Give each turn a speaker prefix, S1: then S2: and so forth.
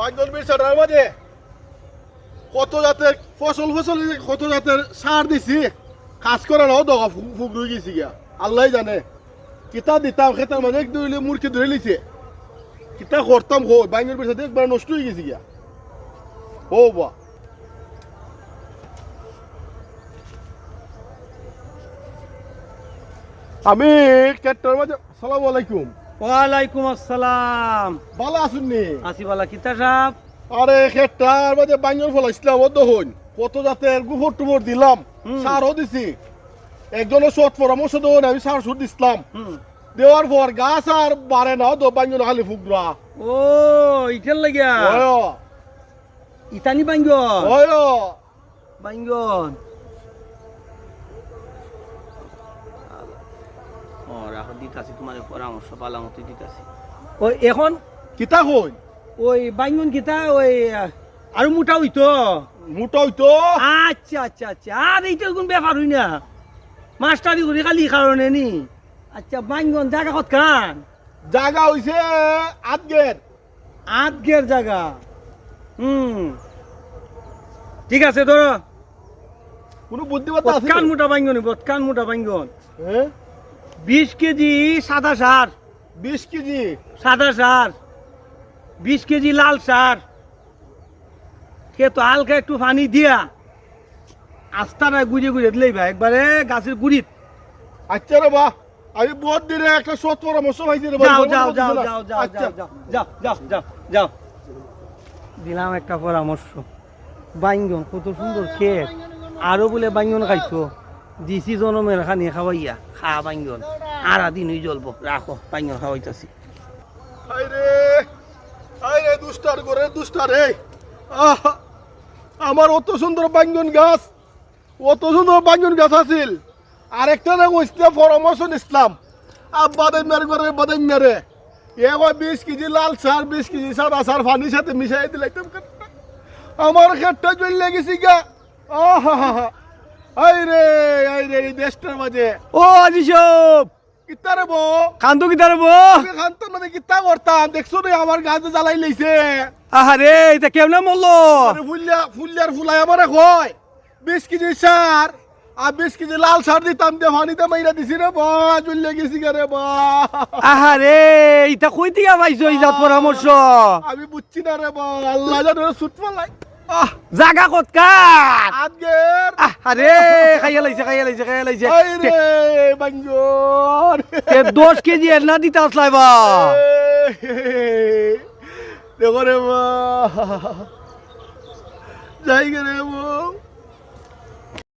S1: বাইগন বিছানার মাঝে কত জাতের ফসল কত জাতের সার দিছি কাজ করে নাও দগা ফুক রয়ে গেছি গিয়া আল্লাহ জানে কিতা দিতাম খেতার মাঝে ধরলে মুরগি ধরে লিছে কিতা করতাম হো বাইগন বিছাতে একবার নষ্ট হয়ে গেছি গিয়া ও বা আমি কেটার মাঝে আসসালামু আলাইকুম।
S2: ওয়ালাইকুম আসসালাম।
S1: ভালো আছেন নি?
S2: আসি বালা কিতা সাহেব?
S1: আরে কেটার মাঝে বাইগন ফলাইছিলাম ও দহন কত জাতের গোবর টুবর দিলাম সারও দিছি একজনের সৎ পরামর্শ দেন আমি সার সুর দিছিলাম দেওয়ার পর গাছ আর বাড়ে না তো বাইগন খালি ফুকরা
S2: ও ইটার লাগিয়া
S1: ওয়
S2: ইতানি বাইঙ্গন
S1: ওয়
S2: বাইঙ্গন ও রাখো দিতাছি তোমার পরামর্শ পালা মতো দিতাছি ওই এখন
S1: কিতা কই
S2: ওই বাইঙ্গন কিতা ওই আর মোটা হইতো
S1: মোটা হইতো
S2: আচ্ছা আচ্ছা আচ্ছা আর এইটা কোন ব্যাপার হই না মাস্টারি করি খালি কারণে নি আচ্ছা বাইঙ্গন জায়গা কত খান
S1: জায়গা হইছে
S2: আটগের জায়গা ঠিক আছে ধরো
S1: কোনো বুদ্ধিমত্তা আছে
S2: বৎকান মোটা বাইঙ্গন
S1: হ্যাঁ
S2: 20 কেজি সাদা সার
S1: 20 কেজি
S2: সাদা সার 20 কেজি লাল সার কে তো হালকা একটু পানি দিয়া আস্তাটা গুড়িয়ে দিলেই ভাই একবারে গাছের গুড়িত
S1: আচ্ছা রে বাহ আমি বহুত দিনে একটা সৎ পরামর্শ পাইছি রে
S2: যাও
S1: বাইগন
S2: যাও
S1: বলতেছে
S2: যাও
S1: না।
S2: যাও যাও
S1: আচ্ছা।
S2: যাও যাও যাও যাও যাও দিলাম একটা পরামর্শ বাইঙ্গন কত সুন্দর ক্ষেত আরো বলে বাইঙ্গন খাইছো দিছি জনমের খানি খাওয়াইয়া খা বাইঙ্গন আর দিন হয়ে জ্বলবো রাখো বাইঙ্গন খাওয়াইতেছি
S1: আরে দুষ্টার করে দুষ্টার রে আমার অত সুন্দর বাইগন গাছ আছিল আরেকটা না কইছিল পরামর্শ নিছিলাম বাদাম মেরে এ কয় 20 কেজি লাল সার 20 কেজি সাদা সার পানির সাথে মিশাই দিলাইতাম আমার ক্ষেতটা জ্বলে গেছি গা আইরে এই দেশটার মাঝে
S2: ও আজি সব
S1: কিতারে বো
S2: কান্দু কিতারে বো
S1: আমি খানতাম মানে কিতা করতাম দেখছো রে আমার গাছে জ্বালাই লইছে
S2: আহারে এটা কেমনে মরলো
S1: আরে ফুলিয়ার ফুলাই আমারে কয় 20 কেজি সার আর 20 কেজি লাল সার দিতাম দে পানিতে মাইরা দিছি রে বা জ্বলে গেছি রে বা
S2: আহারে এটা কই থেকে পাইছো এই জাত পরামর্শ
S1: আমি বুঝছি না রে বা আল্লাহ জানে সুট ফলাই
S2: জাগা কতকার
S1: আজকের
S2: আরে খাইয়া লাইছে
S1: আইরে বাঙ্গর
S2: তে 10 কেজি এর না দিতে আসলাই বা
S1: দেখো রে বা যাই গে রে বা